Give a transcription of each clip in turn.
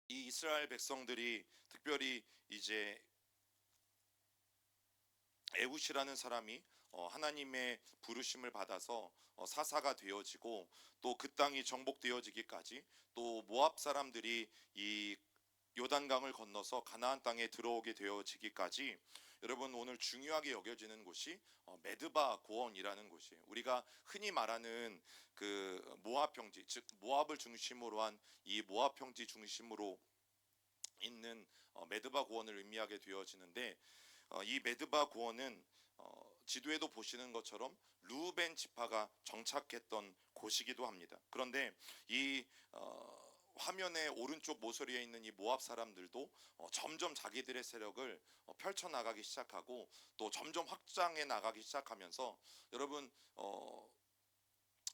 이 이스라엘 백성들이 특별히 이제 에훗이라는 사람이 하나님의 부르심을 받아서 사사가 되어지고, 또 그 땅이 정복되어지기까지, 또 모압 사람들이 이 요단강을 건너서 가나안 땅에 들어오게 되어지기까지, 여러분 오늘 중요하게 여겨지는 곳이 메드바 고원이라는 곳이에요. 우리가 흔히 말하는 그 모압 평지, 즉 모압을 중심으로 한 이 모압 평지 중심으로 있는 메드바 고원을 의미하게 되어지는데, 이 메드바 고원은 지도에도 보시는 것처럼 루벤 지파가 정착했던 곳이기도 합니다. 그런데 이 화면의 오른쪽 모서리에 있는 이 모압 사람들도 점점 자기들의 세력을 펼쳐 나가기 시작하고, 또 점점 확장해 나가기 시작하면서, 여러분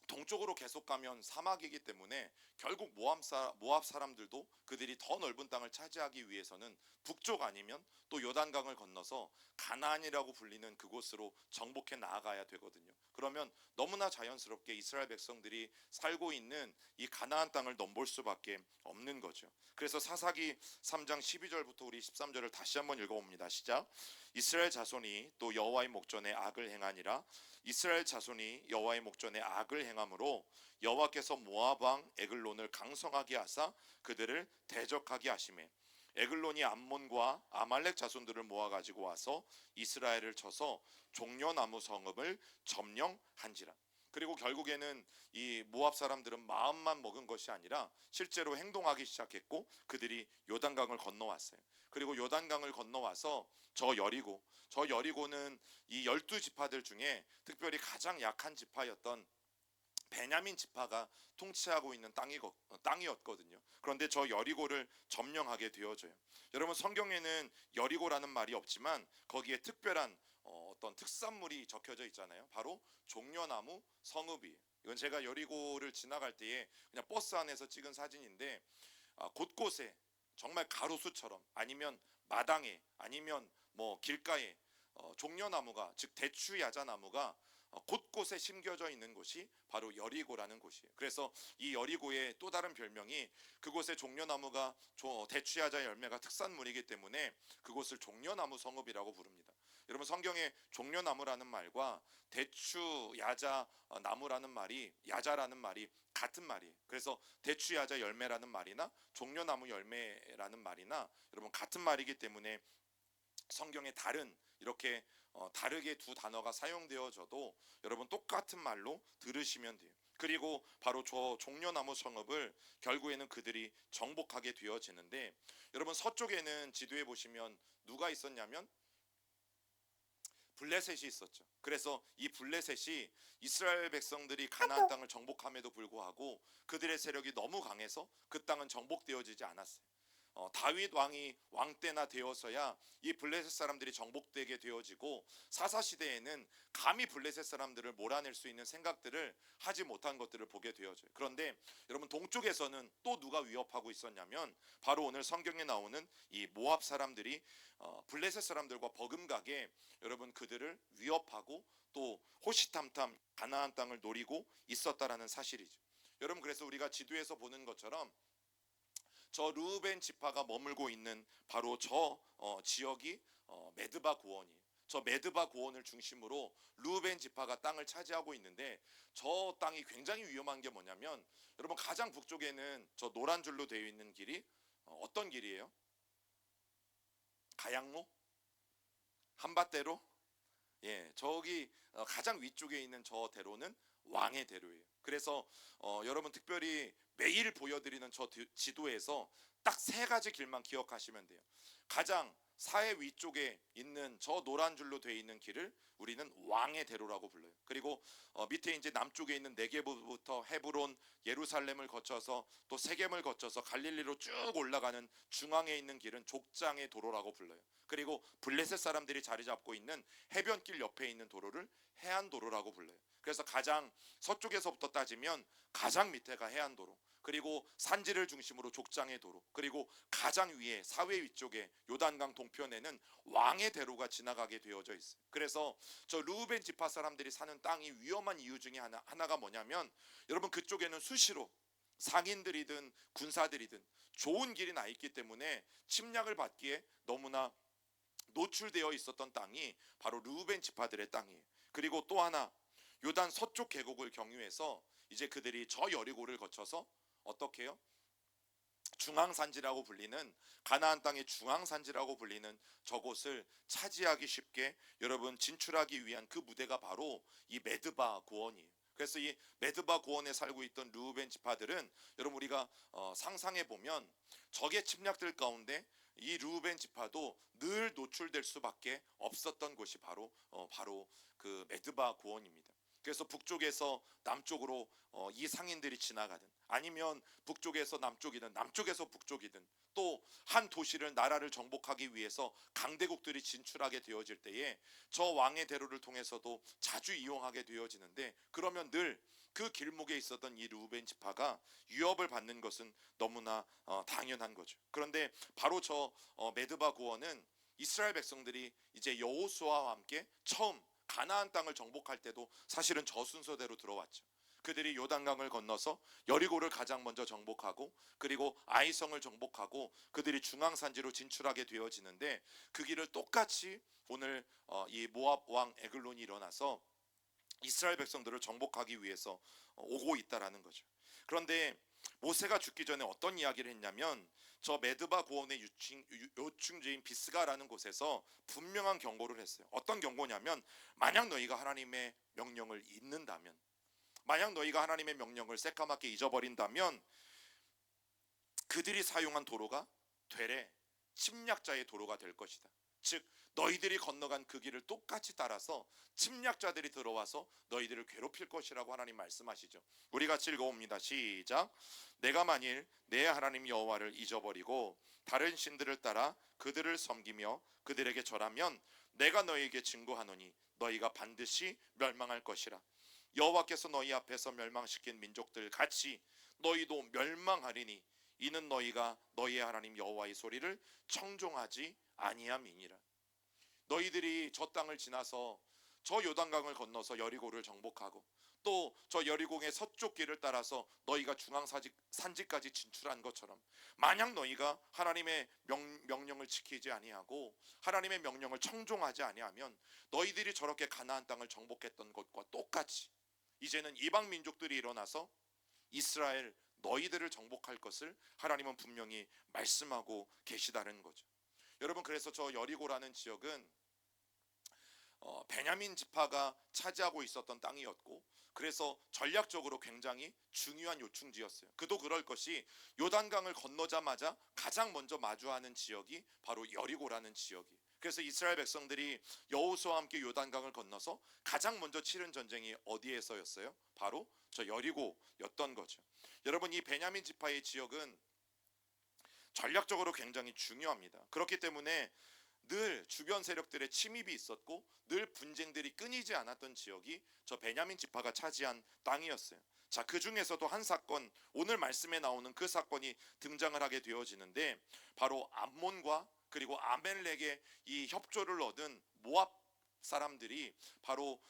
동쪽으로 계속 가면 사막이기 때문에 결국 모압 사람들도 그들이 더 넓은 땅을 차지하기 위해서는 북쪽 아니면 또 요단강을 건너서 가나안이라고 불리는 그곳으로 정복해 나아가야 되거든요. 그러면 너무나 자연스럽게 이스라엘 백성들이 살고 있는 이 가나안 땅을 넘볼 수밖에 없는 거죠. 그래서 사사기 3장 12절부터 우리 13절을 다시 한번 읽어봅니다. 시작. 이스라엘 자손이 또 여호와의 목전에 악을 행하니라. 이스라엘 자손이 여호와의 목전에 악을 행함으로 여호와께서 모압 왕 에글론을 강성하게 하사 그들을 대적하게 하시매, 에글론이 암몬과 아말렉 자손들을 모아 가지고 와서 이스라엘을 쳐서 종려나무 성읍을 점령한지라. 그리고 결국에는 이 모압 사람들은 마음만 먹은 것이 아니라 실제로 행동하기 시작했고, 그들이 요단강을 건너왔어요. 그리고 요단강을 건너와서 저 여리고는 이 12지파들 중에 특별히 가장 약한 지파였던 베냐민 지파가 통치하고 있는 땅이었거든요. 그런데 저 여리고를 점령하게 되어져요. 여러분 성경에는 여리고라는 말이 없지만 거기에 특별한 어떤 특산물이 적혀져 있잖아요. 바로 종려나무 성읍이에요. 이건 제가 여리고를 지나갈 때에 그냥 버스 안에서 찍은 사진인데, 곳곳에 정말 가로수처럼, 아니면 마당에, 아니면 뭐 길가에 종려나무가, 즉 대추야자나무가 곳곳에 심겨져 있는 곳이 바로 여리고라는 곳이에요. 그래서 이 여리고의 또 다른 별명이, 그곳에 종려나무가 대추야자 열매가 특산물이기 때문에 그곳을 종려나무 성읍이라고 부릅니다. 여러분 성경에 종려나무라는 말과 대추야자 나무라는 말이, 야자라는 말이 같은 말이에요. 그래서 대추야자 열매라는 말이나 종려나무 열매라는 말이나 여러분 같은 말이기 때문에 성경에 이렇게 다르게 두 단어가 사용되어져도 여러분 똑같은 말로 들으시면 돼요. 그리고 바로 저 종려나무 성읍을 결국에는 그들이 정복하게 되어지는데, 여러분 서쪽에는 지도에 보시면 누가 있었냐면 블레셋이 있었죠. 그래서 이 블레셋이 이스라엘 백성들이 가나안 땅을 정복함에도 불구하고 그들의 세력이 너무 강해서 그 땅은 정복되어지지 않았어요. 다윗 왕이 왕 때나 되어서야 이 블레셋 사람들이 정복되게 되어지고, 사사 시대에는 감히 블레셋 사람들을 몰아낼 수 있는 생각들을 하지 못한 것들을 보게 되어져요. 그런데 여러분 동쪽에서는 또 누가 위협하고 있었냐면, 바로 오늘 성경에 나오는 이 모압 사람들이 블레셋 사람들과 버금가게 여러분 그들을 위협하고 또 호시탐탐 가나안 땅을 노리고 있었다라는 사실이죠. 여러분 그래서 우리가 지도에서 보는 것처럼 저 르우벤 지파가 머물고 있는 바로 저 지역이 메드바 고원이에요. 저 메드바 고원을 중심으로 르우벤 지파가 땅을 차지하고 있는데, 저 땅이 굉장히 위험한 게 뭐냐면, 여러분 가장 북쪽에는 저 노란 줄로 되어 있는 길이 어떤 길이에요? 가양로? 한밭대로? 예, 저기 가장 위쪽에 있는 저 대로는 왕의 대로예요. 그래서 여러분 특별히 매일 보여드리는 저 지도에서 딱 세 가지 길만 기억하시면 돼요. 가장 사해 위쪽에 있는 저 노란 줄로 되어 있는 길을 우리는 왕의 대로라고 불러요. 그리고 밑에 이제 남쪽에 있는 네게부부터 헤브론, 예루살렘을 거쳐서 또 세겜을 거쳐서 갈릴리로 쭉 올라가는 중앙에 있는 길은 족장의 도로라고 불러요. 그리고 블레셋 사람들이 자리 잡고 있는 해변길 옆에 있는 도로를 해안도로라고 불러요. 그래서 가장 서쪽에서부터 따지면 가장 밑에가 해안도로, 그리고 산지를 중심으로 족장의 도로, 그리고 가장 위에 사회 위쪽에 요단강 동편에는 왕의 대로가 지나가게 되어져 있어요. 그래서 저 르우벤 지파 사람들이 사는 땅이 위험한 이유 중에 하나가 뭐냐면, 여러분 그쪽에는 수시로 상인들이든 군사들이든 좋은 길이 나 있기 때문에 침략을 받기에 너무나 노출되어 있었던 땅이 바로 르우벤 지파들의 땅이에요. 그리고 또 하나, 요단 서쪽 계곡을 경유해서 이제 그들이 저 여리고를 거쳐서 어떻게 해요? 중앙산지라고 불리는, 가나안 땅의 중앙산지라고 불리는 저곳을 차지하기 쉽게 여러분 진출하기 위한 그 무대가 바로 이 메드바 고원이에요. 그래서 이 메드바 고원에 살고 있던 르우벤 지파들은 여러분 우리가 상상해 보면 적의 침략들 가운데 이 르우벤 지파도 늘 노출될 수밖에 없었던 곳이 바로 그 메드바 고원입니다. 그래서 북쪽에서 남쪽으로 이 상인들이 지나가든, 아니면 북쪽에서 남쪽이든 남쪽에서 북쪽이든, 또 한 도시를, 나라를 정복하기 위해서 강대국들이 진출하게 되어질 때에 저 왕의 대로를 통해서도 자주 이용하게 되어지는데, 그러면 늘 그 길목에 있었던 이 르우벤 지파가 위협을 받는 것은 너무나 당연한 거죠. 그런데 바로 저 메드바 고원은 이스라엘 백성들이 이제 여호수아와 함께 처음 가나안 땅을 정복할 때도 사실은 저 순서대로 들어왔죠. 그들이 요단강을 건너서 여리고를 가장 먼저 정복하고, 그리고 아이성을 정복하고 그들이 중앙산지로 진출하게 되어지는데, 그 길을 똑같이 오늘 이 모압 왕 에글론이 일어나서 이스라엘 백성들을 정복하기 위해서 오고 있다라는 거죠. 그런데 모세가 죽기 전에 어떤 이야기를 했냐면, 저 메드바 고원의 요충지인 비스가라는 곳에서 분명한 경고를 했어요. 어떤 경고냐면, 만약 너희가 하나님의 명령을 잊는다면, 만약 너희가 하나님의 명령을 새까맣게 잊어버린다면 그들이 사용한 도로가 되레 침략자의 도로가 될 것이다. 즉 너희들이 건너간 그 길을 똑같이 따라서 침략자들이 들어와서 너희들을 괴롭힐 것이라고 하나님 말씀하시죠. 우리 같이 읽어봅니다. 시작. 내가 만일 내 하나님 여호와를 잊어버리고 다른 신들을 따라 그들을 섬기며 그들에게 절하면 내가 너희에게 증거하노니 너희가 반드시 멸망할 것이라. 여호와께서 너희 앞에서 멸망시킨 민족들 같이 너희도 멸망하리니 이는 너희가 너희의 하나님 여호와의 소리를 청종하지 아니함이니라. 너희들이 저 땅을 지나서 저 요단강을 건너서 여리고를 정복하고, 또 저 여리고의 서쪽 길을 따라서 너희가 중앙산지까지 진출한 것처럼, 만약 너희가 하나님의 명령을 지키지 아니하고 하나님의 명령을 청종하지 아니하면 너희들이 저렇게 가나안 땅을 정복했던 것과 똑같이 이제는 이방 민족들이 일어나서 이스라엘 너희들을 정복할 것을 하나님은 분명히 말씀하고 계시다는 거죠. 여러분, 그래서 저 여리고라는 지역은 베냐민 지파가 차지하고 있었던 땅이었고, 그래서 전략적으로 굉장히 중요한 요충지였어요. 그도 그럴 것이 요단강을 건너자마자 가장 먼저 마주하는 지역이 바로 여리고라는 지역이. 그래서 이스라엘 백성들이 여호수아와 함께 요단강을 건너서 가장 먼저 치른 전쟁이 어디에서였어요? 바로 저 여리고였던 거죠. 여러분, 이 베냐민 지파의 지역은 전략적으로 굉장히 중요합니다. 그렇기 때문에 늘 주변 세력들의 침입이 있었고 늘 분쟁들이 끊이지 않았던 지역이 저 베냐민 지파가 차지한 땅이었어요. 자, 그 중에서도 한 사건, 오늘 말씀에 나오는 그 사건이 등장을 하게 되어지는데, 바로 암몬과 그리고 아멜렉의 이 협조를 얻은 모압 사람들이 바로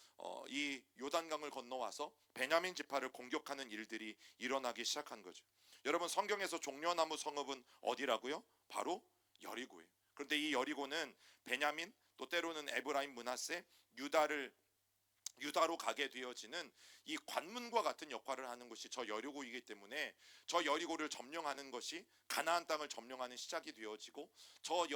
이 요단강을 건너와서 베냐민 지파를 공격하는 일들이 일어나기 시작한 거죠. 여러분, 성경에서 종려나무 성읍은 어디라고요? 바로 여리고예요. 그런데 이 여리고는 베냐민, 또 때로는 에브라임, 므낫세, 유다로 가게 되어지는 이 관문과 같은 역할을 하는 것이 저 여리고이기 때문에 저 여리고를 점령하는 것이 가나안 땅을 점령하는 시작이 되어지고, 저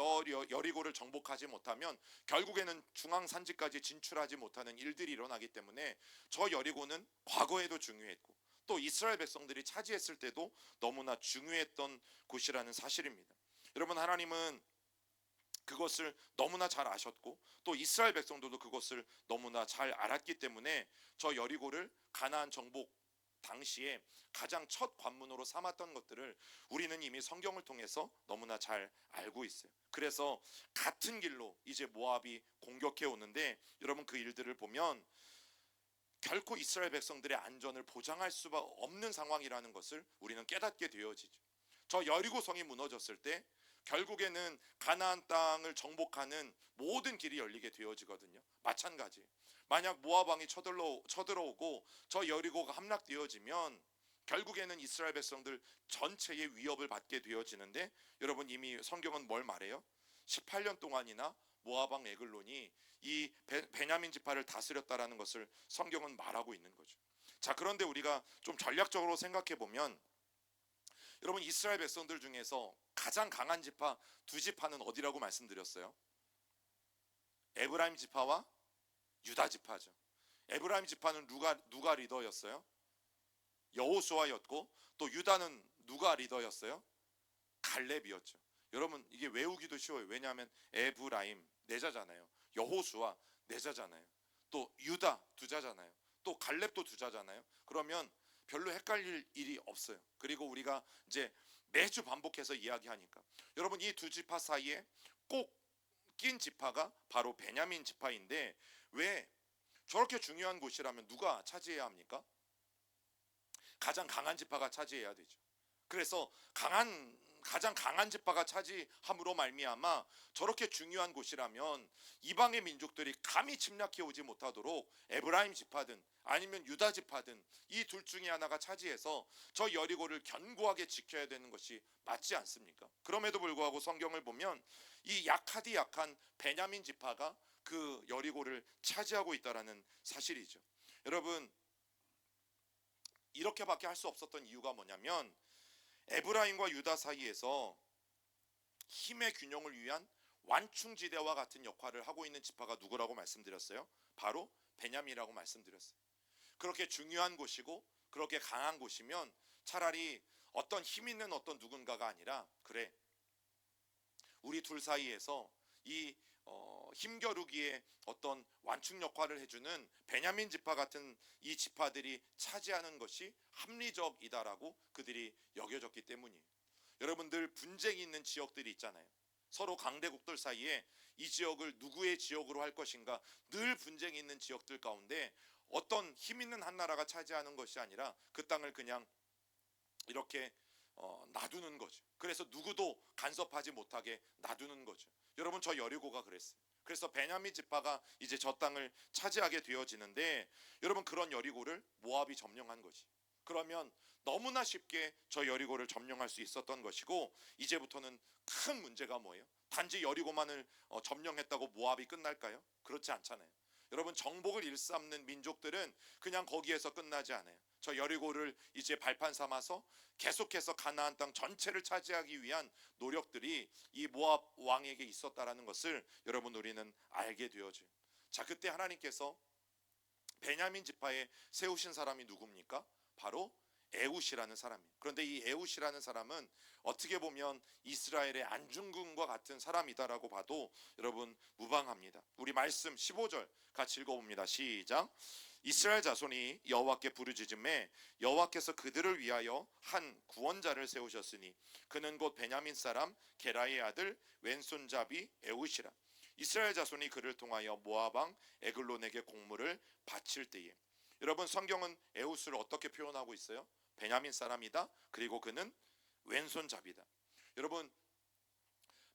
여리고를 정복하지 못하면 결국에는 중앙산지까지 진출하지 못하는 일들이 일어나기 때문에 저 여리고는 과거에도 중요했고 또 이스라엘 백성들이 차지했을 때도 너무나 중요했던 곳이라는 사실입니다. 여러분, 하나님은 그것을 너무나 잘 아셨고 또 이스라엘 백성들도 그것을 너무나 잘 알았기 때문에 저 여리고를 가나안 정복 당시에 가장 첫 관문으로 삼았던 것들을 우리는 이미 성경을 통해서 너무나 잘 알고 있어요. 그래서 같은 길로 이제 모압이 공격해 오는데, 여러분 그 일들을 보면 결코 이스라엘 백성들의 안전을 보장할 수가 없는 상황이라는 것을 우리는 깨닫게 되어지죠. 저 여리고 성이 무너졌을 때 결국에는 가나안 땅을 정복하는 모든 길이 열리게 되어지거든요. 마찬가지, 만약 모압 왕이 쳐들어오고 저 여리고가 함락되어지면 결국에는 이스라엘 백성들 전체의 위협을 받게 되어지는데, 여러분 이미 성경은 뭘 말해요? 18년 동안이나 모압 왕 에글론이 이 베냐민 지파를 다스렸다라는 것을 성경은 말하고 있는 거죠. 자, 그런데 우리가 좀 전략적으로 생각해 보면, 여러분 이스라엘 백성들 중에서 가장 강한 지파 두 지파는 어디라고 말씀드렸어요? 에브라임 지파와 유다 지파죠. 에브라임 지파는 누가 리더였어요? 여호수아였고, 또 유다는 누가 리더였어요? 갈렙이었죠. 여러분 이게 외우기도 쉬워요. 왜냐하면 에브라임 네 자잖아요. 여호수아 네 자잖아요. 또 유다 두 자잖아요. 또 갈렙도 두 자잖아요. 그러면 별로 헷갈릴 일이 없어요. 그리고 우리가 이제 매주 반복해서 이야기하니까, 여러분 이 두 지파 사이에 꼭 낀 지파가 바로 베냐민 지파인데, 왜 저렇게 중요한 곳이라면 누가 차지해야 합니까? 가장 강한 지파가 차지해야 되죠. 그래서 가장 강한 지파가 차지함으로 말미암아 저렇게 중요한 곳이라면 이방의 민족들이 감히 침략해 오지 못하도록 에브라임 지파든 아니면 유다 지파든 이 둘 중에 하나가 차지해서 저 여리고를 견고하게 지켜야 되는 것이 맞지 않습니까? 그럼에도 불구하고 성경을 보면 이 약하디 약한 베냐민 지파가 그 여리고를 차지하고 있다라는 사실이죠. 여러분 이렇게밖에 할 수 없었던 이유가 뭐냐면, 에브라임과 유다 사이에서 힘의 균형을 위한 완충지대와 같은 역할을 하고 있는 지파가 누구라고 말씀드렸어요? 바로 베냐민이라고 말씀드렸어요. 그렇게 중요한 곳이고 그렇게 강한 곳이면 차라리 어떤 힘 있는 어떤 누군가가 아니라, 그래 우리 둘 사이에서 이 힘겨루기에 어떤 완충 역할을 해주는 베냐민 지파 같은 이 지파들이 차지하는 것이 합리적이다라고 그들이 여겨졌기 때문이에요. 여러분들 분쟁이 있는 지역들이 있잖아요. 서로 강대국들 사이에 이 지역을 누구의 지역으로 할 것인가 늘 분쟁이 있는 지역들 가운데 어떤 힘 있는 한 나라가 차지하는 것이 아니라 그 땅을 그냥 이렇게 놔두는 거죠. 그래서 누구도 간섭하지 못하게 놔두는 거죠. 여러분 저 여리고가 그랬어요. 그래서 베냐민 지파가 이제 저 땅을 차지하게 되어지는데, 여러분 그런 여리고를 모압이 점령한 것이, 그러면 너무나 쉽게 저 여리고를 점령할 수 있었던 것이고, 이제부터는 큰 문제가 뭐예요? 단지 여리고만을 점령했다고 모압이 끝날까요? 그렇지 않잖아요. 여러분 정복을 일삼는 민족들은 그냥 거기에서 끝나지 않아요. 저 여리고를 이제 발판 삼아서 계속해서 가나안 땅 전체를 차지하기 위한 노력들이 이 모압 왕에게 있었다라는 것을 여러분 우리는 알게 되어져요. 자, 그때 하나님께서 베냐민 지파에 세우신 사람이 누굽니까? 바로 에훗이라는 사람이에요. 그런데 이 에훗이라는 사람은 어떻게 보면 이스라엘의 안중근과 같은 사람이다라고 봐도 여러분 무방합니다. 우리 말씀 15절 같이 읽어봅니다. 시작. 이스라엘 자손이 여호와께 부르짖음에 여호와께서 그들을 위하여 한 구원자를 세우셨으니 그는 곧 베냐민 사람 게라의 아들 왼손잡이 에훗이라. 이스라엘 자손이 그를 통하여 모압 왕 에글론에게 공물을 바칠 때에. 여러분 성경은 에훗을 어떻게 표현하고 있어요? 베냐민 사람이다. 그리고 그는 왼손잡이다. 여러분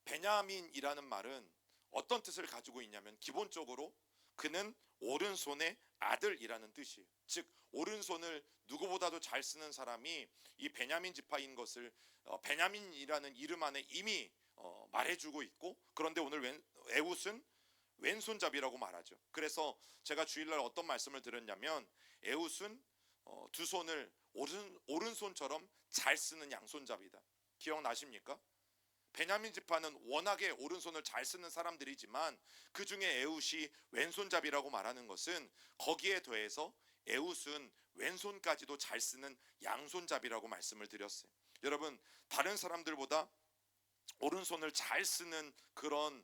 베냐민이라는 말은 어떤 뜻을 가지고 있냐면, 기본적으로 그는 오른손의 아들이라는 뜻이에요. 즉 오른손을 누구보다도 잘 쓰는 사람이 이 베냐민 지파인 것을 베냐민이라는 이름 안에 이미 말해주고 있고, 그런데 오늘 에훗은 왼손잡이라고 말하죠. 그래서 제가 주일날 어떤 말씀을 드렸냐면, 에훗은 두 손을 오른손처럼 잘 쓰는 양손잡이다. 기억나십니까? 베냐민 지파는 워낙에 오른손을 잘 쓰는 사람들이지만 그 중에 에훗이 왼손잡이라고 말하는 것은 거기에 더해서 에훗은 왼손까지도 잘 쓰는 양손잡이라고 말씀을 드렸어요. 여러분 다른 사람들보다 오른손을 잘 쓰는 그런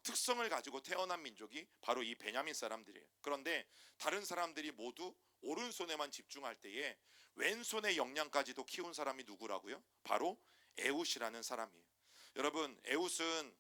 특성을 가지고 태어난 민족이 바로 이 베냐민 사람들이에요. 그런데 다른 사람들이 모두 오른손에만 집중할 때에 왼손의 역량까지도 키운 사람이 누구라고요? 바로 에훗이라는 사람이에요. 여러분 에훗은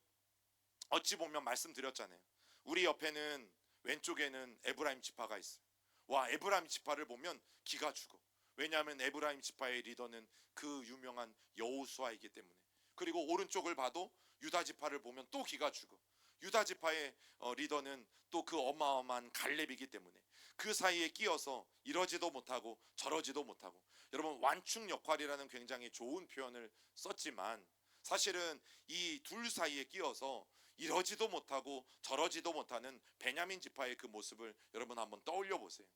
어찌 보면 말씀드렸잖아요. 우리 옆에는 왼쪽에는 에브라임 지파가 있어요. 와, 에브라임 지파를 보면 기가 죽어. 왜냐하면 에브라임 지파의 리더는 그 유명한 여호수아이기 때문에. 그리고 오른쪽을 봐도 유다 지파를 보면 또 기가 죽어. 유다 지파의 리더는 또 그 어마어마한 갈렙이기 때문에. 그 사이에 끼어서 이러지도 못하고 저러지도 못하고, 여러분 완충 역할이라는 굉장히 좋은 표현을 썼지만 사실은 이 둘 사이에 끼어서 이러지도 못하고 저러지도 못하는 베냐민 지파의 그 모습을 여러분 한번 떠올려 보세요.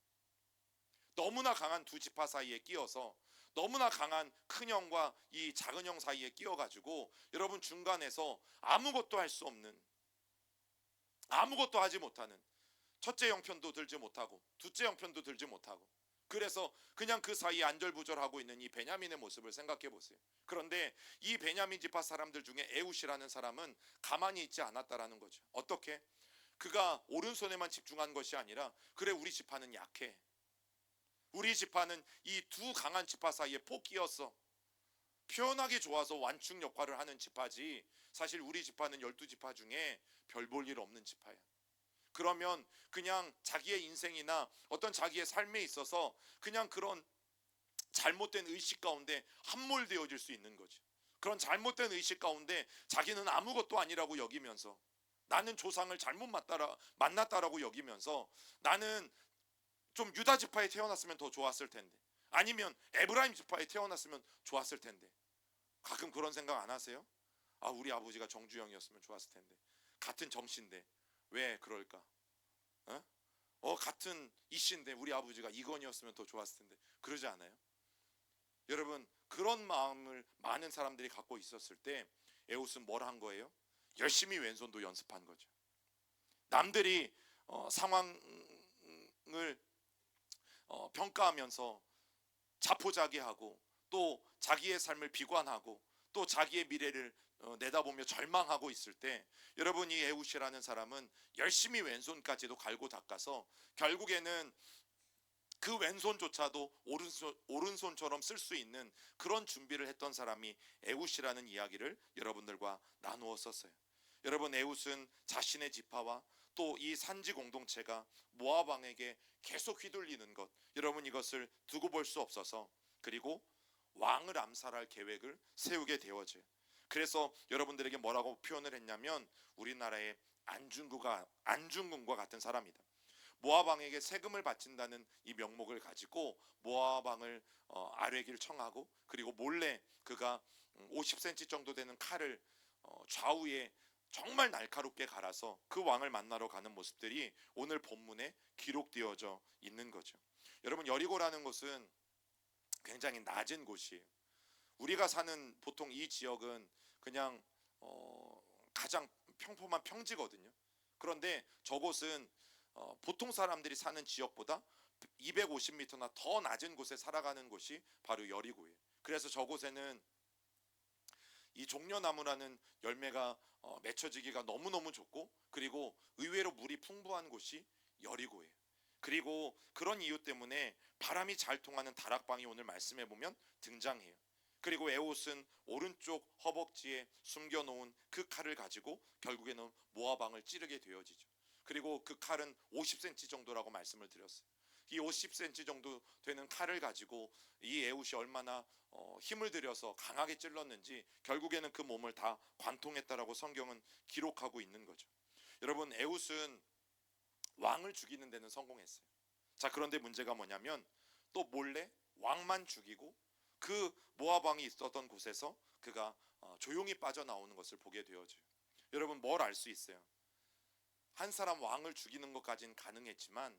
너무나 강한 두 지파 사이에 끼어서 너무나 강한 큰 형과 이 작은 형 사이에 끼어가지고 여러분 중간에서 아무것도 할 수 없는, 아무것도 하지 못하는, 첫째 형편도 들지 못하고 둘째 형편도 들지 못하고, 그래서 그냥 그 사이에 안절부절하고 있는 이 베냐민의 모습을 생각해 보세요. 그런데 이 베냐민 지파 사람들 중에 에훗이라는 사람은 가만히 있지 않았다라는 거죠. 어떻게? 그가 오른손에만 집중한 것이 아니라, 그래 우리 지파는 약해, 우리 지파는 이 두 강한 지파 사이에 폭 끼었어, 표현하기 좋아서 완충 역할을 하는 지파지 사실 우리 지파는 12지파 중에 별 볼 일 없는 지파야. 그러면 그냥 자기의 인생이나 어떤 자기의 삶에 있어서 그냥 그런 잘못된 의식 가운데 함몰되어질 수 있는 거지. 그런 잘못된 의식 가운데 자기는 아무것도 아니라고 여기면서, 나는 조상을 잘못 만났다라고 여기면서, 나는 좀 유다 지파에 태어났으면 더 좋았을 텐데, 아니면 에브라임 지파에 태어났으면 좋았을 텐데. 가끔 그런 생각 안 하세요? 아, 우리 아버지가 정주영이었으면 좋았을 텐데, 같은 정씨인데 왜 그럴까? 같은 이씨인데 우리 아버지가 이건이었으면 더 좋았을 텐데, 그러지 않아요? 여러분 그런 마음을 많은 사람들이 갖고 있었을 때 에훗은 뭘 한 거예요? 열심히 왼손도 연습한 거죠. 남들이 상황을 평가하면서 자포자기하고, 또 자기의 삶을 비관하고, 또 자기의 미래를 내다보며 절망하고 있을 때, 여러분 이 에훗이라는 사람은 열심히 왼손까지도 갈고 닦아서 결국에는 그 왼손조차도 오른손처럼 쓸 수 있는 그런 준비를 했던 사람이 에훗이라는 이야기를 여러분들과 나누었었어요. 여러분 에훗은 자신의 지파와 또 이 산지 공동체가 모압 왕에게 계속 휘둘리는 것, 여러분 이것을 두고 볼 수 없어서, 그리고 왕을 암살할 계획을 세우게 되어져요. 그래서 여러분들에게 뭐라고 표현을 했냐면, 우리나라의 안중근과 같은 사람이다. 모압 왕에게 세금을 바친다는 이 명목을 가지고 모압 왕을 아뢰기를 청하고, 그리고 몰래 그가 50cm 정도 되는 칼을 좌우에 정말 날카롭게 갈아서 그 왕을 만나러 가는 모습들이 오늘 본문에 기록되어져 있는 거죠. 여러분 여리고라는 곳은 굉장히 낮은 곳이에요. 우리가 사는 보통 이 지역은 그냥 가장 평범한 평지거든요. 그런데 저곳은 보통 사람들이 사는 지역보다 250m나 더 낮은 곳에 살아가는 곳이 바로 여리고예요. 그래서 저곳에는 이 종려나무라는 열매가 맺혀지기가 너무너무 좋고, 그리고 의외로 물이 풍부한 곳이 여리고예요. 그리고 그런 이유 때문에 바람이 잘 통하는 다락방이 오늘 말씀해 보면 등장해요. 그리고 에훗은 오른쪽 허벅지에 숨겨놓은 그 칼을 가지고 결국에는 모압 왕을 찌르게 되어지죠. 그리고 그 칼은 50cm 정도라고 말씀을 드렸어요. 이 50cm 정도 되는 칼을 가지고 이 에훗이 얼마나 힘을 들여서 강하게 찔렀는지 결국에는 그 몸을 다 관통했다라고 성경은 기록하고 있는 거죠. 여러분 에훗은 왕을 죽이는 데는 성공했어요. 자, 그런데 문제가 뭐냐면 또 몰래 왕만 죽이고 그 모압 왕이 있었던 곳에서 그가 조용히 빠져나오는 것을 보게 되어져요. 여러분 뭘 알 수 있어요? 한 사람 왕을 죽이는 것까지는 가능했지만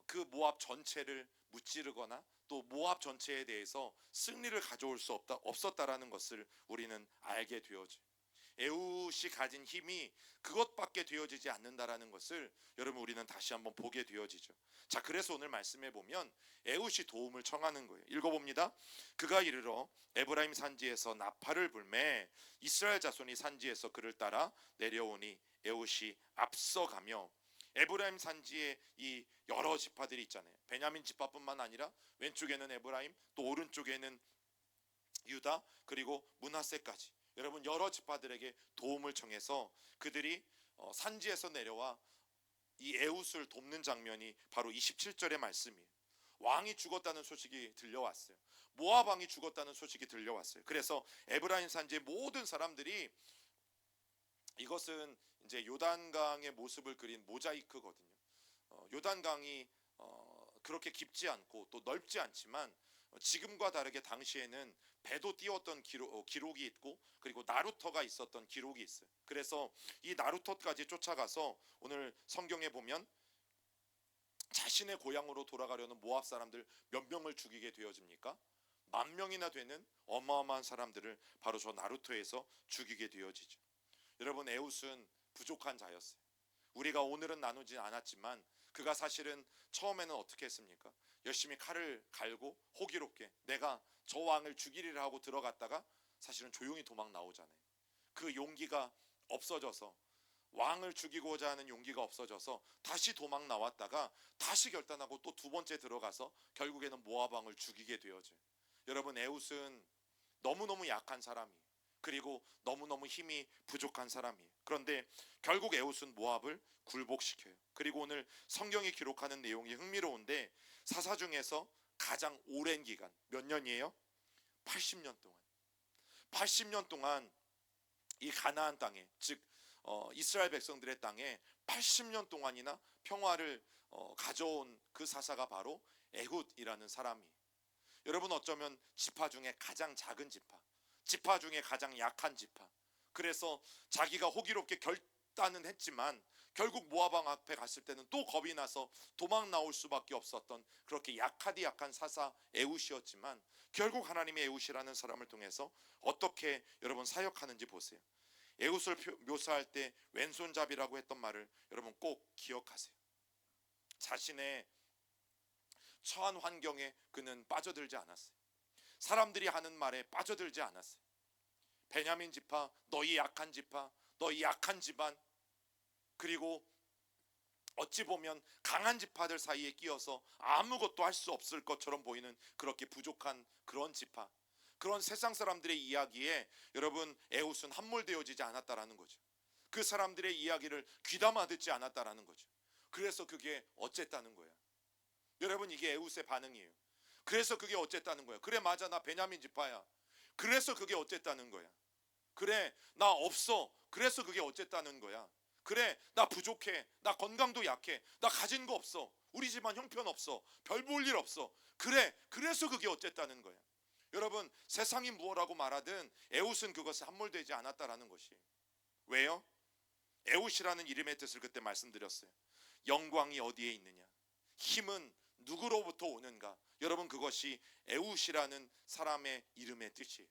그 모압 전체를 무찌르거나 또 모압 전체에 대해서 승리를 가져올 수 없었다라는 것을 우리는 알게 되어져요. 에훗이 가진 힘이 그것밖에 되어지지 않는다라는 것을 여러분 우리는 다시 한번 보게 되어지죠. 자, 그래서 오늘 말씀해 보면 에훗이 도움을 청하는 거예요. 읽어봅니다. 그가 이르러 에브라임 산지에서 나팔을 불매 이스라엘 자손이 산지에서 그를 따라 내려오니 에훗이 앞서가며, 에브라임 산지에 이 여러 지파들이 있잖아요. 베냐민 지파뿐만 아니라 왼쪽에는 에브라임, 또 오른쪽에는 유다, 그리고 므낫세까지 여러분 여러 지파들에게 도움을 청해서 그들이 산지에서 내려와 이 에훗을 돕는 장면이 바로 27절의 말씀이에요. 왕이 죽었다는 소식이 들려왔어요. 모압 왕이 죽었다는 소식이 들려왔어요. 그래서 에브라임 산지의 모든 사람들이, 이것은 이제 요단강의 모습을 그린 모자이크거든요. 요단강이 그렇게 깊지 않고 또 넓지 않지만 지금과 다르게 당시에는 배도 띄웠던 기록이 있고 그리고 나루터가 있었던 기록이 있어요. 그래서 이 나루터까지 쫓아가서 오늘 성경에 보면 자신의 고향으로 돌아가려는 모압 사람들 몇 명을 죽이게 되어집니까? 10,000명이나 되는 어마어마한 사람들을 바로 저 나루터에서 죽이게 되어지죠. 여러분, 에훗은 부족한 자였어요. 우리가 오늘은 나누지 않았지만 그가 사실은 처음에는 어떻게 했습니까? 열심히 칼을 갈고 호기롭게 내가 저 왕을 죽이리라 하고 들어갔다가 사실은 조용히 도망 나오잖아요. 그 용기가 없어져서, 왕을 죽이고자 하는 용기가 없어져서 다시 도망 나왔다가 다시 결단하고 또 두 번째 들어가서 결국에는 모압 왕을 죽이게 되어져요. 여러분, 에훗은 너무너무 약한 사람이에요. 그리고 너무너무 힘이 부족한 사람이에요. 그런데 결국 에훗은 모압을 굴복시켜요. 그리고 오늘 성경이 기록하는 내용이 흥미로운데 사사 중에서 가장 오랜 기간 몇 년이에요? 80년 동안. 80년 동안 이 가나안 땅에, 즉 이스라엘 백성들의 땅에 80년 동안이나 평화를 가져온 그 사사가 바로 에훗이라는 사람이에요. 여러분, 어쩌면 지파 중에 가장 작은 지파 중에 가장 약한 지파. 그래서 자기가 호기롭게 결단은 했지만 결국 모압 왕 앞에 갔을 때는 또 겁이 나서 도망 나올 수밖에 없었던 그렇게 약하디 약한 사사 에훗이었지만 결국 하나님의 에훗이라는 사람을 통해서 어떻게 여러분 사역하는지 보세요. 에훗을 묘사할 때 왼손잡이라고 했던 말을 여러분 꼭 기억하세요. 자신의 처한 환경에 그는 빠져들지 않았어요. 사람들이 하는 말에 빠져들지 않았어요. 베냐민 지파, 너희 약한 지파, 너희 약한 집안, 그리고 어찌 보면 강한 지파들 사이에 끼어서 아무것도 할 수 없을 것처럼 보이는 그렇게 부족한 그런 지파, 그런 세상 사람들의 이야기에 여러분 에훗은 함몰되어지지 않았다라는 거죠. 그 사람들의 이야기를 귀담아 듣지 않았다라는 거죠. 그래서 그게 어쨌다는 거야. 여러분, 이게 에훗의 반응이에요. 그래서 그게 어쨌다는 거야. 그래, 맞아, 나 베냐민 지파야. 그래서 그게 어쨌다는 거야. 그래, 나 없어. 그래서 그게 어쨌다는 거야. 그래, 나 부족해. 나 건강도 약해. 나 가진 거 없어. 우리 집안 형편없어. 별 볼 일 없어. 그래, 그래서 그게 어쨌다는 거야. 여러분, 세상이 무엇라고 말하든 에훗은 그것에 함몰되지 않았다라는 것이에요. 왜요? 에훗이라는 이름의 뜻을 그때 말씀드렸어요. 영광이 어디에 있느냐, 힘은 누구로부터 오는가. 여러분, 그것이 에훗이라는 사람의 이름의 뜻이에요.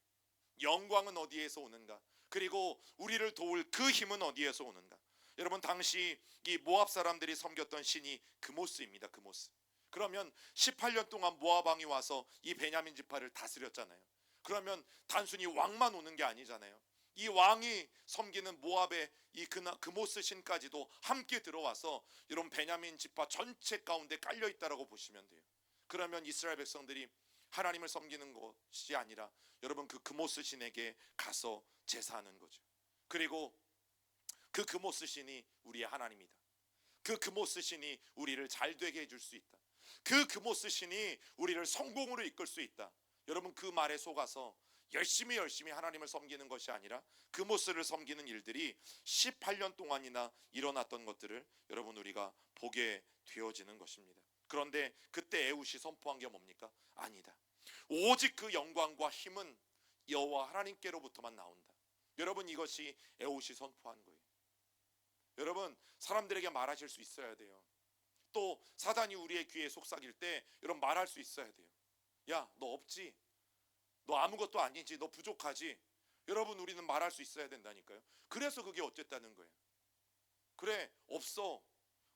영광은 어디에서 오는가, 그리고 우리를 도울 그 힘은 어디에서 오는가. 여러분, 당시 이 모압 사람들이 섬겼던 신이 그모스입니다. 그모스. 그러면 18년 동안 모압 왕이 와서 이 베냐민 지파를 다스렸잖아요. 그러면 단순히 왕만 오는 게 아니잖아요. 이 왕이 섬기는 모압의 이 그모스 신까지도 함께 들어와서 여러분 베냐민 지파 전체 가운데 깔려 있다라고 보시면 돼요. 그러면 이스라엘 백성들이 하나님을 섬기는 것이 아니라 여러분 그 그모스 신에게 가서 제사하는 거죠. 그리고 그 그모스 신이 우리의 하나님이다. 그 그모스 신이 우리를 잘 되게 해줄 수 있다. 그 그모스 신이 우리를 성공으로 이끌 수 있다. 여러분, 그 말에 속아서 열심히 하나님을 섬기는 것이 아니라 그모스를 섬기는 일들이 18년 동안이나 일어났던 것들을 여러분 우리가 보게 되어지는 것입니다. 그런데 그때 에훗이 선포한 게 뭡니까? 아니다. 오직 그 영광과 힘은 여호와 하나님께로부터만 나온다. 여러분, 이것이 에훗이 선포한 거예요. 여러분, 사람들에게 말하실 수 있어야 돼요. 또 사단이 우리의 귀에 속삭일 때 여러분 말할 수 있어야 돼요. 야, 너 없지? 너 아무것도 아니지? 너 부족하지? 여러분, 우리는 말할 수 있어야 된다니까요. 그래서 그게 어쨌다는 거예요. 그래, 없어.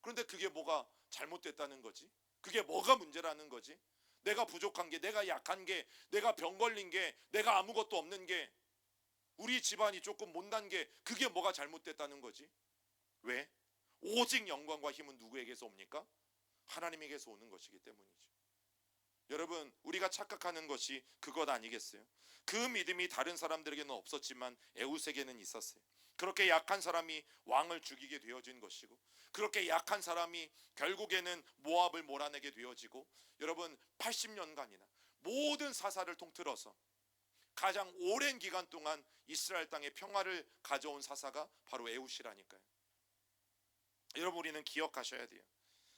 그런데 그게 뭐가 잘못됐다는 거지? 그게 뭐가 문제라는 거지? 내가 부족한 게, 내가 약한 게, 내가 병 걸린 게, 내가 아무것도 없는 게, 우리 집안이 조금 못난 게, 그게 뭐가 잘못됐다는 거지? 왜? 오직 영광과 힘은 누구에게서 옵니까? 하나님에게서 오는 것이기 때문이죠. 여러분, 우리가 착각하는 것이 그것 아니겠어요? 그 믿음이 다른 사람들에게는 없었지만 에훗에게는 있었어요. 그렇게 약한 사람이 왕을 죽이게 되어진 것이고, 그렇게 약한 사람이 결국에는 모압을 몰아내게 되어지고, 여러분 80년간이나 모든 사사를 통틀어서 가장 오랜 기간 동안 이스라엘 땅에 평화를 가져온 사사가 바로 에훗이라니까요. 여러분, 우리는 기억하셔야 돼요.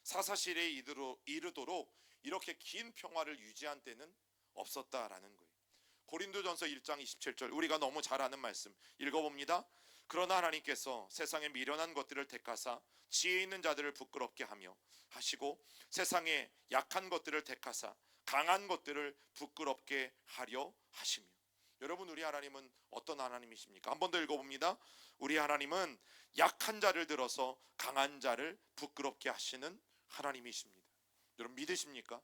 사사시대에 이르도록 이렇게 긴 평화를 유지한 때는 없었다라는 거예요. 고린도전서 1장 27절, 우리가 너무 잘 아는 말씀 읽어봅니다. 그러나 하나님께서 세상의 미련한 것들을 택하사 지혜 있는 자들을 부끄럽게 하며 하시고 세상의 약한 것들을 택하사 강한 것들을 부끄럽게 하려 하시며. 여러분, 우리 하나님은 어떤 하나님이십니까? 한 번 더 읽어봅니다. 우리 하나님은 약한 자를 들어서 강한 자를 부끄럽게 하시는 하나님이십니다. 여러분, 믿으십니까?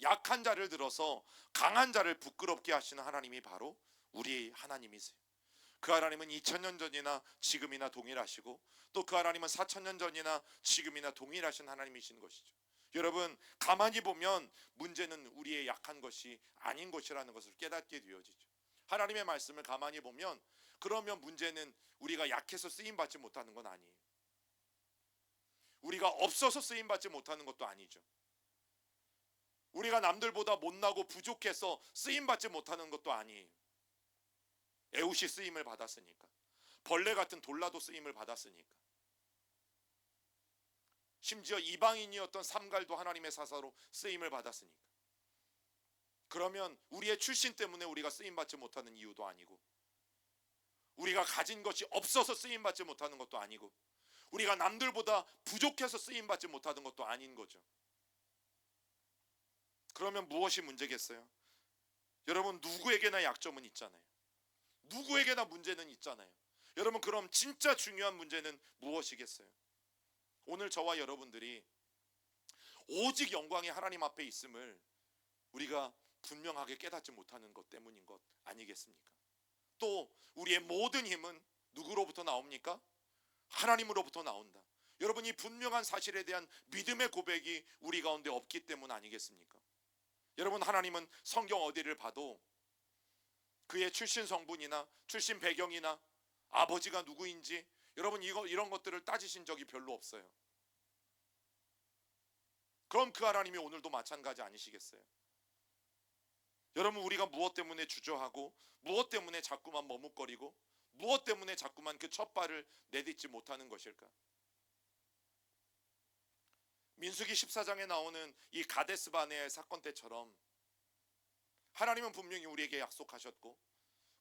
약한 자를 들어서 강한 자를 부끄럽게 하시는 하나님이 바로 우리 하나님이세요. 그 하나님은 2000년 전이나 지금이나 동일하시고, 또 그 하나님은 4000년 전이나 지금이나 동일하신 하나님이신 것이죠. 여러분, 가만히 보면 문제는 우리의 약한 것이 아닌 것이라는 것을 깨닫게 되어지죠. 하나님의 말씀을 가만히 보면, 그러면 문제는 우리가 약해서 쓰임받지 못하는 건 아니에요. 우리가 없어서 쓰임받지 못하는 것도 아니죠. 우리가 남들보다 못나고 부족해서 쓰임받지 못하는 것도 아니에요. 에웃이 쓰임을 받았으니까, 벌레 같은 돌라도 쓰임을 받았으니까, 심지어 이방인이었던 삼갈도 하나님의 사사로 쓰임을 받았으니까. 그러면 우리의 출신 때문에 우리가 쓰임받지 못하는 이유도 아니고, 우리가 가진 것이 없어서 쓰임받지 못하는 것도 아니고, 우리가 남들보다 부족해서 쓰임받지 못하는 것도 아닌 거죠. 그러면 무엇이 문제겠어요? 여러분, 누구에게나 약점은 있잖아요. 누구에게나 문제는 있잖아요. 여러분, 그럼 진짜 중요한 문제는 무엇이겠어요? 오늘 저와 여러분들이 오직 영광이 하나님 앞에 있음을 우리가 분명하게 깨닫지 못하는 것 때문인 것 아니겠습니까? 또 우리의 모든 힘은 누구로부터 나옵니까? 하나님으로부터 나온다. 여러분, 이 분명한 사실에 대한 믿음의 고백이 우리 가운데 없기 때문 아니겠습니까? 여러분, 하나님은 성경 어디를 봐도 그의 출신 성분이나 출신 배경이나 아버지가 누구인지, 여러분, 이런 것들을 따지신 적이 별로 없어요. 그럼 그 하나님이 오늘도 마찬가지 아니시겠어요? 여러분, 우리가 무엇 때문에 주저하고, 무엇 때문에 자꾸만 머뭇거리고, 무엇 때문에 자꾸만 그 첫 발을 내딛지 못하는 것일까? 민수기 14장에 나오는 이 가데스 바네아의 사건 때처럼 하나님은 분명히 우리에게 약속하셨고,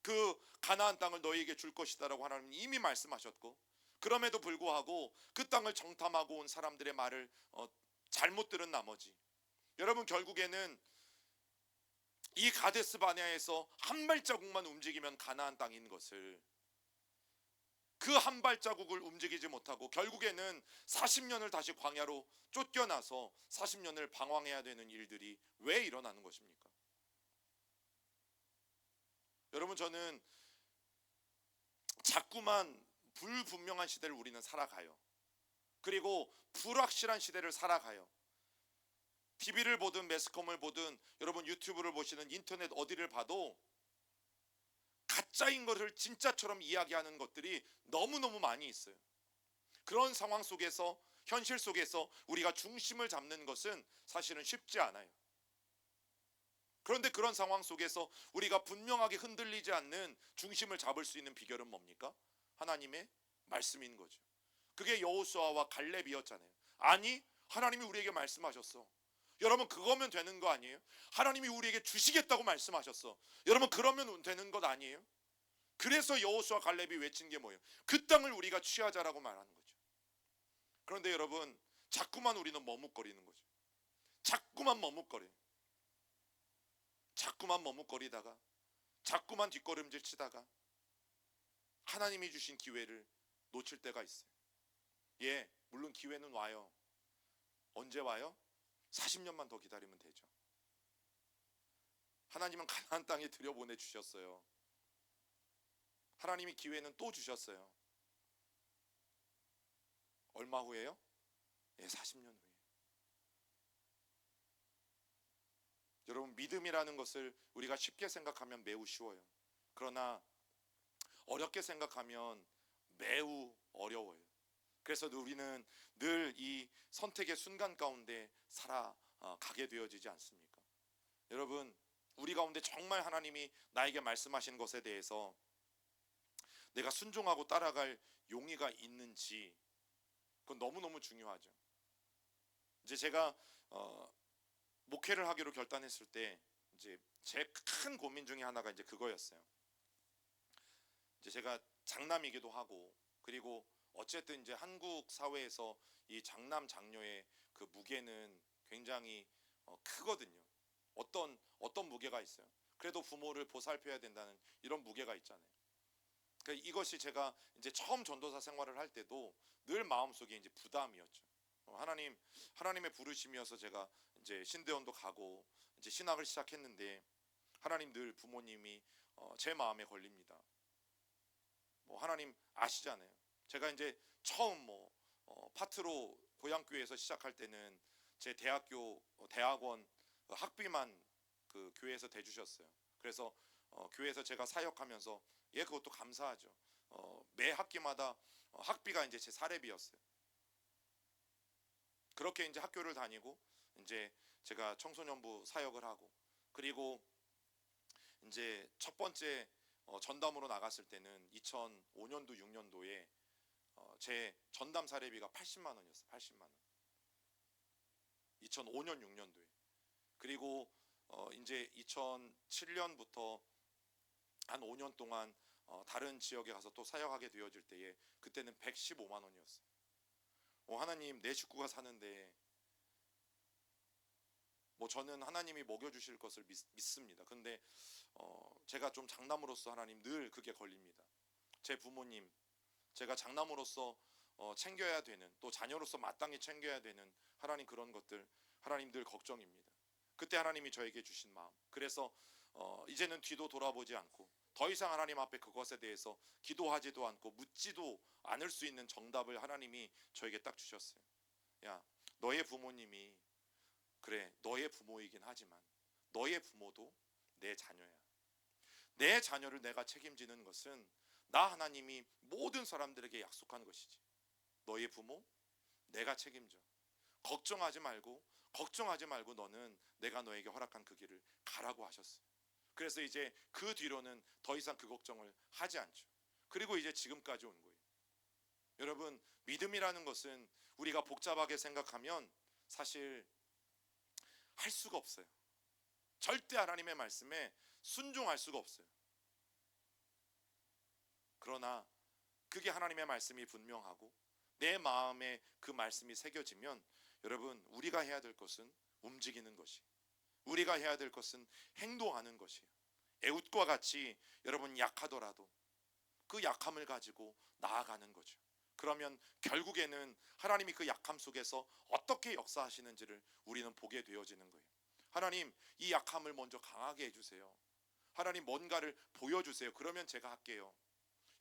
그 가나안 땅을 너희에게 줄 것이다라고 하나님은 이미 말씀하셨고, 그럼에도 불구하고 그 땅을 정탐하고 온 사람들의 말을 잘못 들은 나머지, 여러분, 결국에는 이 가데스 바네아에서 한 발자국만 움직이면 가나안 땅인 것을, 그 한 발자국을 움직이지 못하고 결국에는 40년을 다시 광야로 쫓겨나서 40년을 방황해야 되는 일들이 왜 일어나는 것입니까? 여러분, 저는 자꾸만 불분명한 시대를 우리는 살아가요. 그리고 불확실한 시대를 살아가요. TV를 보든 매스컴을 보든, 여러분 유튜브를 보시는 인터넷 어디를 봐도 가짜인 것을 진짜처럼 이야기하는 것들이 너무너무 많이 있어요. 그런 상황 속에서, 현실 속에서 우리가 중심을 잡는 것은 사실은 쉽지 않아요. 그런데 그런 상황 속에서 우리가 분명하게 흔들리지 않는 중심을 잡을 수 있는 비결은 뭡니까? 하나님의 말씀인 거죠. 그게 여호수아와 갈렙이었잖아요. 아니, 하나님이 우리에게 말씀하셨어. 여러분, 그거면 되는 거 아니에요? 하나님이 우리에게 주시겠다고 말씀하셨어. 여러분, 그러면 되는 것 아니에요? 그래서 여호수아 갈렙이 외친 게 뭐예요? 그 땅을 우리가 취하자라고 말하는 거죠. 그런데 여러분, 자꾸만 우리는 머뭇거리는 거죠. 자꾸만 머뭇거려요. 자꾸만 머뭇거리다가, 자꾸만 뒷걸음질 치다가 하나님이 주신 기회를 놓칠 때가 있어요. 예, 물론 기회는 와요. 언제 와요? 40년만 더 기다리면 되죠. 하나님은 가나안 땅에 들여보내 주셨어요. 하나님이 기회는 또 주셨어요. 얼마 후에요? 예, 40년 후에. 여러분, 믿음이라는 것을 우리가 쉽게 생각하면 매우 쉬워요. 그러나 어렵게 생각하면 매우 어려워요. 그래서 우리는 늘 이 선택의 순간 가운데 살아가게 되어지지 않습니까? 여러분, 우리 가운데 정말 하나님이 나에게 말씀하신 것에 대해서 내가 순종하고 따라갈 용의가 있는지, 그건 너무너무 중요하죠. 이제 제가 목회를 하기로 결단했을 때 이제 제 큰 고민 중에 하나가 이제 그거였어요. 이제 제가 장남이기도 하고, 그리고 어쨌든 이제 한국 사회에서 이 장남 장녀의 그 무게는 굉장히 크거든요. 어떤 무게가 있어요. 그래도 부모를 보살펴야 된다는 이런 무게가 있잖아요. 그러니까 이것이 제가 이제 처음 전도사 생활을 할 때도 늘 마음속에 이제 부담이었죠. 하나님의 부르심이어서 제가 이제 신대원도 가고 이제 신학을 시작했는데, 하나님 늘 부모님이 제 마음에 걸립니다. 뭐 하나님 아시잖아요. 제가 이제 처음 파트로 고향교회에서 시작할 때는 제 대학원 학비만 그 교회에서 대주셨어요. 그래서 교회에서 제가 사역하면서, 예, 그것도 감사하죠. 매 학기마다 학비가 이제 제 사례비였어요. 그렇게 이제 학교를 다니고 이제 제가 청소년부 사역을 하고, 그리고 이제 첫 번째 전담으로 나갔을 때는 2005년도 6년도에 제 전담 사례비가 80만 원이었어요. 80만 원. 2005년 6년도에. 그리고 이제 2007년부터 한 5년 동안 다른 지역에 가서 또 사역하게 되어질 때에 그때는 115만 원이었어요. 하나님, 내 식구가 사는데 저는 하나님이 먹여주실 것을 믿습니다. 근데 제가 좀 장남으로서 하나님 늘 그게 걸립니다. 제 부모님, 제가 장남으로서 챙겨야 되는, 또 자녀로서 마땅히 챙겨야 되는 하나님, 그런 것들 하나님 늘 걱정입니다. 그때 하나님이 저에게 주신 마음, 그래서 이제는 뒤도 돌아보지 않고 더 이상 하나님 앞에 그것에 대해서 기도하지도 않고 묻지도 않을 수 있는 정답을 하나님이 저에게 딱 주셨어요. 야, 너의 부모님이, 그래, 너의 부모이긴 하지만 너의 부모도 내 자녀야. 내 자녀를 내가 책임지는 것은 나 하나님이 모든 사람들에게 약속한 것이지. 너의 부모 내가 책임져. 걱정하지 말고 너는 내가 너에게 허락한 그 길을 가라고 하셨어요. 그래서 이제 그 뒤로는 더 이상 그 걱정을 하지 않죠. 그리고 이제 지금까지 온 거예요. 여러분, 믿음이라는 것은 우리가 복잡하게 생각하면 사실 할 수가 없어요. 절대 하나님의 말씀에 순종할 수가 없어요. 그러나 그게 하나님의 말씀이 분명하고 내 마음에 그 말씀이 새겨지면, 여러분, 우리가 해야 될 것은 움직이는 것이, 우리가 해야 될 것은 행동하는 것이에요. 에웃과 같이 여러분 약하더라도 그 약함을 가지고 나아가는 거죠. 그러면 결국에는 하나님이 그 약함 속에서 어떻게 역사하시는지를 우리는 보게 되어지는 거예요. 하나님, 이 약함을 먼저 강하게 해주세요. 하나님, 뭔가를 보여주세요. 그러면 제가 할게요.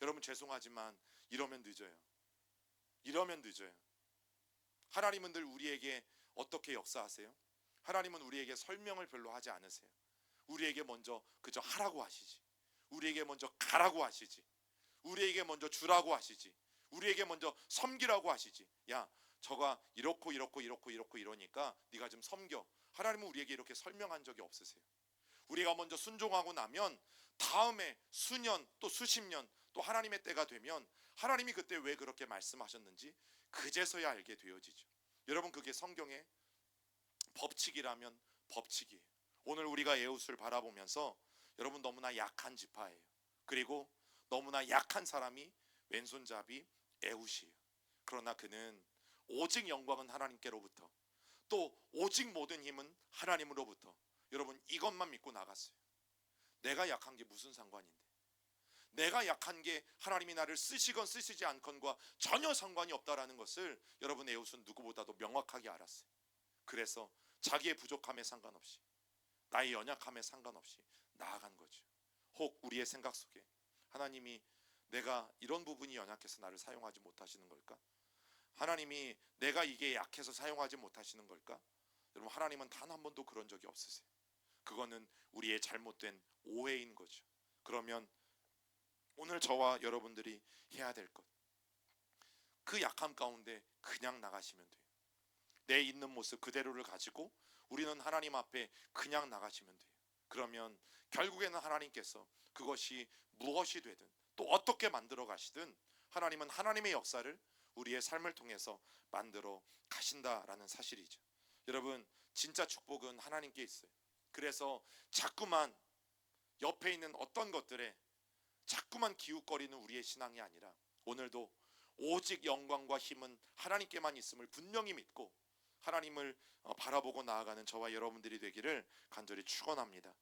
여러분, 죄송하지만 이러면 늦어요. 이러면 늦어요. 하나님은 늘 우리에게 어떻게 역사하세요? 하나님은 우리에게 설명을 별로 하지 않으세요. 우리에게 먼저 그저 하라고 하시지. 우리에게 먼저 가라고 하시지. 우리에게 먼저 주라고 하시지. 우리에게 먼저 섬기라고 하시지. 야, 저가 이렇고 이러니까 네가 좀 섬겨. 하나님은 우리에게 이렇게 설명한 적이 없으세요. 우리가 먼저 순종하고 나면 다음에 수년 또 수십 년 또 하나님의 때가 되면 하나님이 그때 왜 그렇게 말씀하셨는지 그제서야 알게 되어지죠. 여러분, 그게 성경의 법칙이라면 법칙이에요. 오늘 우리가 에웃을 바라보면서, 여러분, 너무나 약한 지파예요. 그리고 너무나 약한 사람이 왼손잡이 에웃이에요. 그러나 그는 오직 영광은 하나님께로부터, 또 오직 모든 힘은 하나님으로부터, 여러분, 이것만 믿고 나갔어요. 내가 약한 게 무슨 상관인데, 내가 약한 게 하나님이 나를 쓰시건 쓰시지 않건과 전혀 상관이 없다라는 것을 여러분, 에웃은 누구보다도 명확하게 알았어요. 그래서 자기의 부족함에 상관없이, 나의 연약함에 상관없이 나아간 거죠. 혹 우리의 생각 속에 하나님이 내가 이런 부분이 연약해서 나를 사용하지 못하시는 걸까? 하나님이 내가 이게 약해서 사용하지 못하시는 걸까? 여러분, 하나님은 단 한 번도 그런 적이 없으세요. 그거는 우리의 잘못된 오해인 거죠. 그러면 오늘 저와 여러분들이 해야 될 것, 그 약함 가운데 그냥 나가시면 돼요. 내 있는 모습 그대로를 가지고 우리는 하나님 앞에 그냥 나가시면 돼요. 그러면 결국에는 하나님께서 그것이 무엇이 되든 또 어떻게 만들어 가시든 하나님은 하나님의 역사를 우리의 삶을 통해서 만들어 가신다라는 사실이죠. 여러분, 진짜 축복은 하나님께 있어요. 그래서 자꾸만 옆에 있는 어떤 것들에 자꾸만 기웃거리는 우리의 신앙이 아니라 오늘도 오직 영광과 힘은 하나님께만 있음을 분명히 믿고 하나님을 바라보고 나아가는 저와 여러분들이 되기를 간절히 축원합니다.